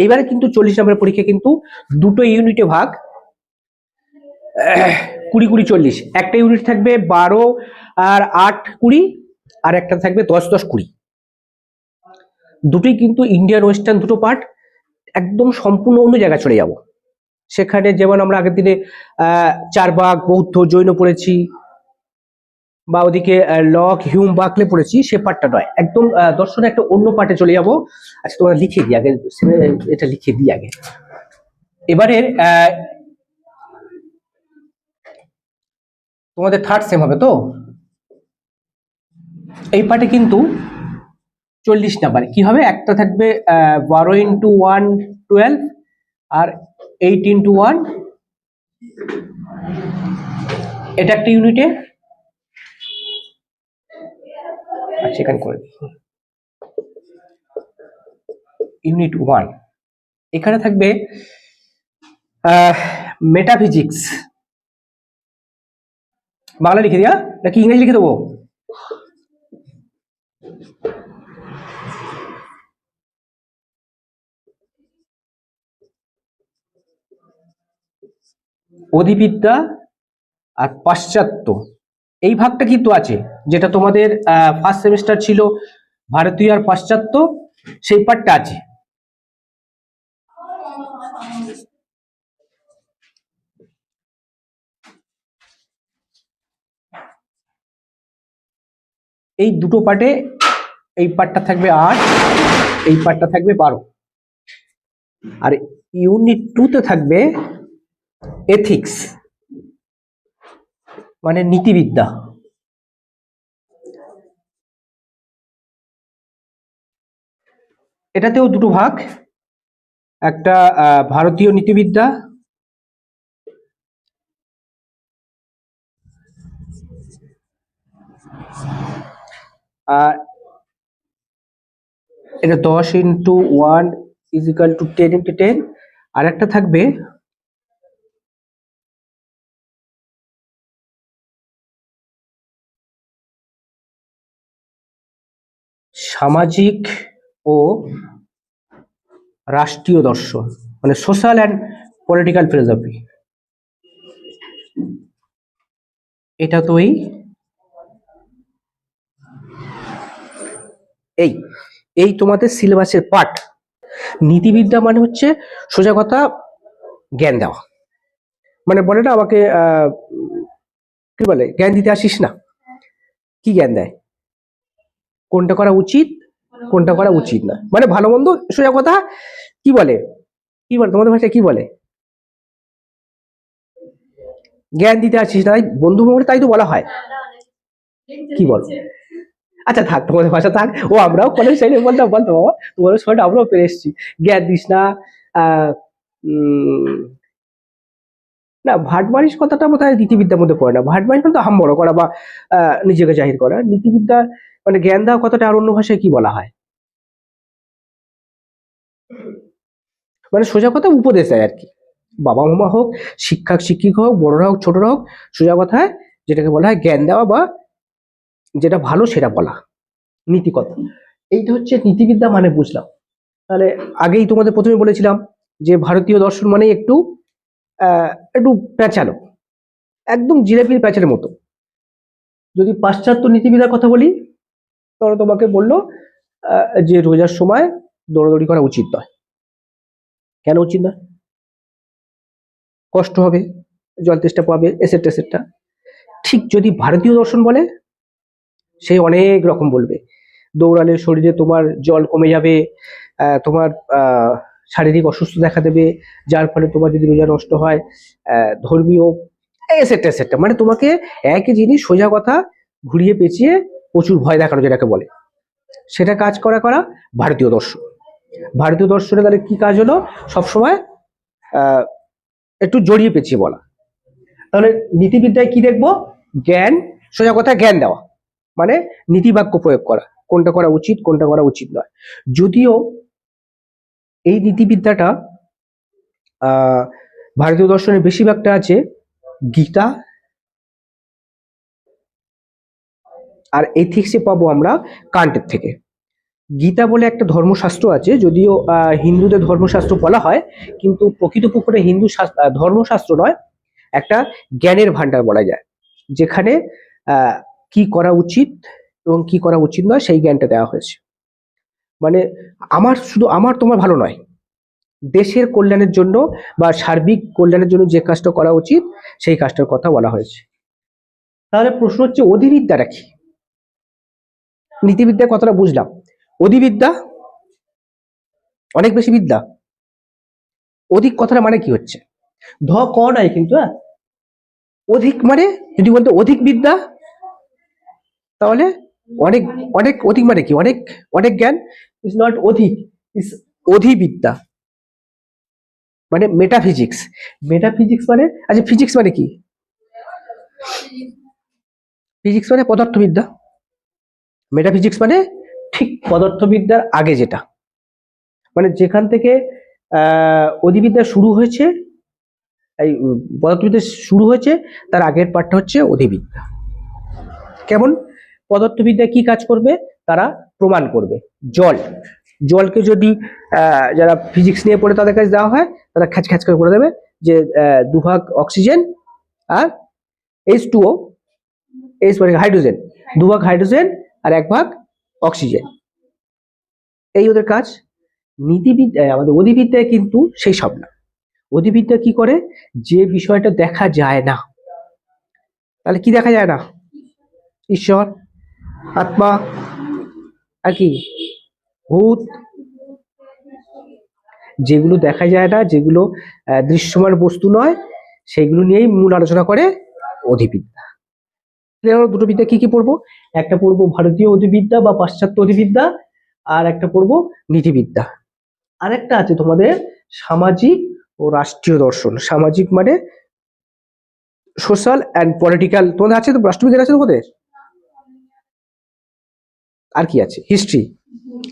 এইবারে কিন্তু 40 নম্বরের পরীক্ষা কিন্তু দুটো ইউনিটে ভাগ, 20-20-40। একটা ইউনিট থাকবে 12 আর 8 20, আর একটা থাকবে 10-10-20। দুটোই কিন্তু ইন্ডিয়ান ওয়েস্টার্ন দুটো পার্ট, একদম সম্পূর্ণ অন্য জায়গায় চলে যাব। সেখানে যেমন আমরা আগের দিনে চারবাগ, বৌদ্ধ, জৈন পড়েছি, বা ওদিকে লক, হিউম, বাকলে পড়েছি, সে পার্টটা নয়, একদম দর্শনে একটা অন্য পার্টে চলে যাব। আচ্ছা তোমরা লিখে দিই আগে, এটা লিখে দিই আগে। এবারে তোমাদের থার্ড সেম হবে তো, এই পার্টে কিন্তু 40 নাম্বার কি হবে, একটা থাকবে 12x1 12, আর 8x1, এটা একটা ইউনিটে। আচ্ছা এখানে করে দিই, ইউনিট 1। এখানে থাকবে মেটাফিজিক্স, বাংলা লিখে দিয়া নাকি ইংরেজি লিখে দেবো? অধিবিদ্যা আর পাশ্চাত্য, এই ভাগটা কিন্তু আছে, যেটা তোমাদের ফার্স্ট সেমিস্টার ছিল ভারতীয় আর পাশ্চাত্য, সেই পার্টটা আছে। এই দুটো পার্টে এই পার্টটা থাকবে 8, এই পার্টটা থাকবে 12, আর ইউনিট 2 তে থাকবে এথিক্স, মানে নীতিবিদ্যা। এটাতেও দুটো ভাগ, একটা ভারতীয় নীতিবিদ্যা, আর এটা 10x1 = 10x10, আর একটা থাকবে সামাজিক ও রাষ্ট্রীয় দর্শন, মানে সোশ্যাল অ্যান্ড পলিটিক্যাল ফিলোসফি। এটা তো এই এই তোমাদের সিলেবাসের পার্ট। নীতিবিদ্যা মানে হচ্ছে সোজা কথা জ্ঞান দেওয়া, মানে বলে না আমাকে কি বলে, জ্ঞান দিতে আসিস না, কি জ্ঞান দেয়, কোনটা করা উচিত কোনটা করা উচিত না, মানে ভালো মন্দ সোজা কথা কি বলে, কি বলে তোমাদের ভাষায় কি বলে, জ্ঞান দিতে আসিস না, বন্ধু মহলে তাই তো বলা হয়, কি বল? আচ্ছা থাক, তোমাদের ভাষা থাক, ও আমরাও কলেজ টাইমে বলতাম, বলতো বাবা তোমাদের সময়টা আমরাও পেরে এসেছি, জ্ঞান দিস না। আহ না, ভাটবাড়ির কথাটা বোধহয় নীতিবিদ্যার মধ্যে পড়ে না, ভাটবাড়ি কিন্তু হাম্বড় করা বা নিজেকে জাহির করা। নীতিবিদ্যা মানে জ্ঞান দেওয়া কথাটা আর অন্য ভাষায় কি বলা হয়, মানে সোজা কথা উপদেশ দেয় আর কি, বাবা মামা হোক, শিক্ষক শিক্ষিকা হোক, বড়রা হোক ছোটরা হোক, সোজা কথায় যেটাকে বলা হয় জ্ঞান দেওয়া, বা যেটা ভালো সেটা বলা, নীতি কথা। এইটা হচ্ছে নীতিবিদ্যা মানে বুঝলাম। তাহলে আগেই তোমাদের প্রথমে বলেছিলাম যে ভারতীয় দর্শন মানে একটু একটু প্যাঁচালো, একদম জিলেপির প্যাঁচালের মতো। যদি পাশ্চাত্য নীতিবিদ্যার কথা বলি, তাহলে তোমাকে বললো যে রোজার সময় দৌড়াদৌড়ি করা উচিত নয়। কেন উচিত নয়? কষ্ট হবে, জল তেষ্টা পাবে, এসেট্রা এসেট্রা। ঠিক যদি ভারতীয় দর্শন বলে, সে অনেক রকম বলবে, দৌড়ালে শরীরে তোমার জল কমে যাবে, তোমার শারীরিক অসুস্থ দেখা দেবে, যার ফলে তোমার যদি রোজা নষ্ট হয়, ধর্মীয় এসেট্রা এসেট্রা, মানে তোমাকে একই জিনিস সোজা কথা ঘুরিয়ে পেঁচিয়ে প্রচুর ভয় দেখানো, যেটাকে বলে, সেটা কাজ করা করা ভারতীয় দর্শন। ভারতীয় দর্শনে তাহলে কি কাজ হলো, সবসময় একটু জড়িয়ে পেঁচিয়ে বলা। তাহলে নীতিবিদ্যায় কি দেখবো, জ্ঞান, সোজা কথা জ্ঞান দেওয়া, মানে নীতিবাক্য প্রয়োগ করা, কোনটা করা উচিত কোনটা করা উচিত নয়। যদিও এই নীতিবিদ্যাটা ভারতীয় দর্শনের বেশিরভাগটা আছে গীতা আর এথিক্সে পাবো আমরা কান্টের থেকে। গীতা বলে একটা ধর্মশাস্ত্র আছে, যদিও হিন্দুদের ধর্মশাস্ত্র বলা হয়, কিন্তু প্রকৃতপক্ষে ধর্মশাস্ত্র নয়, একটা জ্ঞানের ভান্ডার বলা যায়, যেখানে কি করা উচিত এবং কি করা উচিত নয় সেই জ্ঞানটা দেওয়া হয়েছে। মানে শুধু আমার তোমার ভালো নয়, দেশের কল্যাণের জন্য বা সার্বিক কল্যাণের জন্য যে কাজটা করা উচিত সেই কাজটার কথা বলা হয়েছে। তাহলে প্রশ্ন হচ্ছে অধিবিদ্যাটা কি? নীতিবিদ্যার কথাটা বুঝলাম, অধিবিদ্যা অনেক বেশি বিদ্যা। অধিক কথাটা মানে কি হচ্ছে? ক নাই কিন্তু, অধিক মানে যদি বলতে অধিক বিদ্যা, তাহলে অনেক অনেক অধিক মানে কি? অনেক অনেক জ্ঞান ইজ নট অধিক, ইজ অধিবিদ্যা, মানে মেটাফিজিক্স। মেটাফিজিক্স মানে, আচ্ছা ফিজিক্স মানে কি? ফিজিক্স মানে পদার্থবিদ্যা, মেটাফিজিক্স মানে ঠিক পদার্থবিদ্যার আগে যেটা, মানে যেখান থেকে অধিবিদ্যা শুরু হয়েছে, এই পদার্থবিদ্যা শুরু হয়েছে তার আগের পার্টটা হচ্ছে অধিবিদ্যা। কেমন? পদার্থবিদ্যা কি কাজ করবে? তারা প্রমাণ করবে। জলকে যদি যারা ফিজিক্স নিয়ে পড়ে তাদের কাছে দেওয়া হয়, তারা খ্যাচ খ্যাচ করে বলে দেবে যে 2 ভাগ অক্সিজেন আর H2O, মানে হাইড্রোজেন, 2 ভাগ হাইড্রোজেন আর 1 ভাগ অক্সিজেন, এই ওদের কাজ। নীতিবিদ্যায়, আমাদের অধিবিদ্যায় কিন্তু সেই সব না। অধিবিদ্যা কি করে? যে বিষয়টা দেখা যায় না, তাহলে কি দেখা যায় না? ঈশ্বর, আত্মা, আর কি ভূত, যেগুলো দেখা যায় না, যেগুলো দৃশ্যমান বস্তু নয়, সেগুলো নিয়েই মূল আলোচনা করে অধিবিদ্যা। দুটো বিদ্যা কি কি পড়বো? একটা পড়বো ভারতীয় অধিবিদ্যা বা পাশ্চাত্য অধিবিদ্যা, আর একটা পড়বো নীতিবিদ্যা। আর একটা আছে তোমাদের সামাজিক ও রাষ্ট্রীয় দর্শন। সামাজিক মানে সোশ্যাল অ্যান্ড পলিটিক্যাল, তোমাদের আছে তো, রাষ্ট্রবিজ্ঞান আছে তোমাদের। আর কি আছে? History,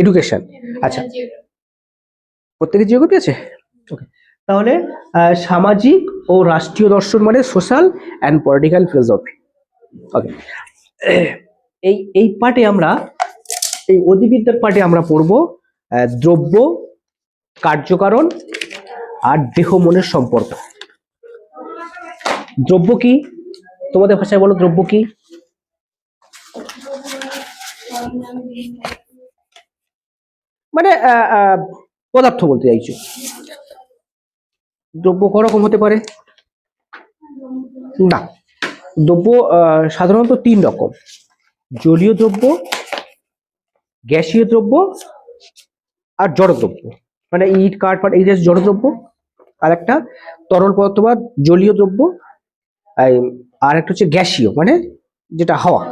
education. আচ্ছা, প্রত্যেকের জিওগ্রাফি আছে। ওকে, তাহলে সামাজিক ও রাষ্ট্রীয় দর্শন মানে সোশ্যাল অ্যান্ড পলিটিক্যাল ফিলোসফি। ওকে, এই পার্টে আমরা, এই অধিবিদ্যার পার্টে আমরা পড়বো দ্রব্য, কার্যকারণ আর দেহ মনের সম্পর্ক। দ্রব্য কি? তোমাদের ভাষায় বলো, দ্রব্য কি? মানে পদার্থ বলতে চাইছো। দ্রব্য করকম হতে পারে না, দ্রব্য সাধারণত 3 রকম: জলীয় দ্রব্য, গ্যাসীয় দ্রব্য আর জড়দ্রব্য। মানে ইট, কাঠ, পাট, এই যে জড়দ্রব্য, আর একটা তরল পদার্থ বা জলীয় দ্রব্য, আর একটা হচ্ছে গ্যাসীয়, মানে যেটা হাওয়া।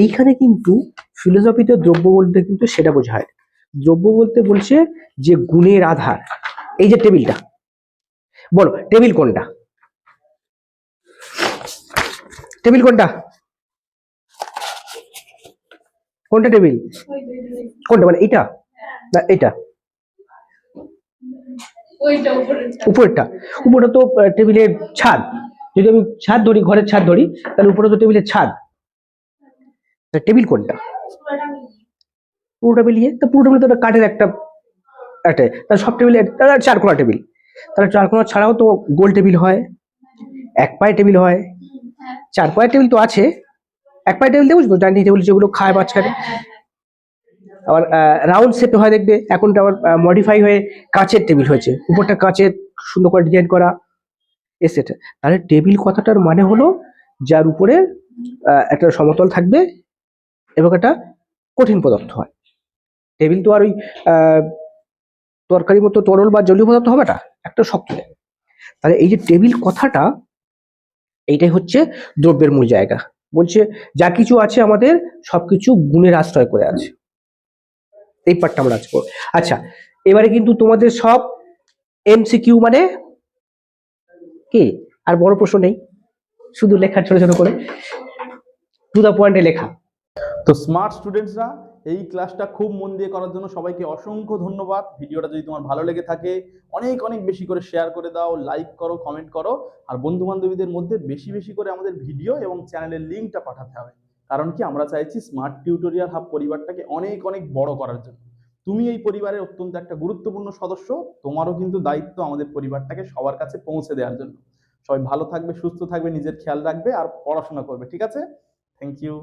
এইখানে কিন্তু ফিলোসফিতে দ্রব্য বলতে কিন্তু সেটা বোঝায়। দ্রব্য বলতে বলছে যে গুণের আধার। এই যে টেবিলটা, বলো টেবিল কোনটা? টেবিল কোনটা? কোনটা টেবিল? কোনটা, মানে এটা না এটা? উপরেরটা। উপরে তো টেবিলের ছাদ। যদি আমি ছাদ ধরি, ঘরের ছাদ ধরি, তাহলে উপরে তো টেবিলের ছাদ। টেবিল কোনটা? পুরোটা মিলিয়ে তো, পুরোটা মিলিয়ে তো কাঠের একটা, তাহলে সব টেবিলে 4 কোণা টেবিল। তাহলে 4 কোণা ছাড়াও তো গোল টেবিল হয়, 1 পায়ে টেবিল হয়, 4 পায়ের টেবিল তো আছে। 1 পায়ে টেবিল বুঝবো, ডাইনিং টেবিল যেগুলো খায় মাঝখানে। আবার রাউন্ড শেপে হয়, দেখবে এখনটা আবার মডিফাই হয়ে কাঁচের টেবিল হয়েছে, উপরটা কাঁচের সুন্দর করে ডিজাইন করা, এসেটা। তাহলে টেবিল কথাটার মানে হলো যার উপরে একটা সমতল থাকবে এবং একটা কঠিন পদার্থ হয়। টেবিল তো আর ওই তরকারি মতো তরল বা জলীয় পদার্থ হবে না, একটা শক্ত। তাহলে এই যে টেবিল কথাটা, এইটাই হচ্ছে দ্রব্যের মূল জায়গা। বলছে যা কিছু আছে আমাদের সবকিছু গুণের আশ্রয় করে আছে। এই পার্টটা আমরা আজকে। আচ্ছা, এবারে কিন্তু তোমাদের সব এমসিকিউ, মানে কি আর বড় প্রশ্ন নেই, শুধু লেখা ছোট ছোট করে, টু দা পয়েন্টে লেখা। তো স্মার্ট স্টুডেন্টসরা, এই ক্লাসটা খুব মন দিয়ে করার জন্য সবাইকে অসংখ্য ধন্যবাদ। ভিডিওটা যদি তোমার ভালো লেগে থাকে অনেক অনেক বেশি করে শেয়ার করে দাও, লাইক করো, কমেন্ট করো, আর বন্ধু বান্ধবীদের মধ্যে বেশি বেশি করে আমাদের ভিডিও এবং চ্যানেলের লিঙ্কটা পাঠাতে হবে। কারণ কি, আমরা চাইছি স্মার্ট টিউটোরিয়াল হাব পরিবারটাকে অনেক অনেক বড় করার জন্য। তুমি এই পরিবারের অত্যন্ত একটা গুরুত্বপূর্ণ সদস্য, তোমারও কিন্তু দায়িত্ব আমাদের পরিবারটাকে সবার কাছে পৌঁছে দেওয়ার জন্য। সবাই ভালো থাকবে, সুস্থ থাকবে, নিজের খেয়াল রাখবে আর পড়াশোনা করবে, ঠিক আছে? Thank you.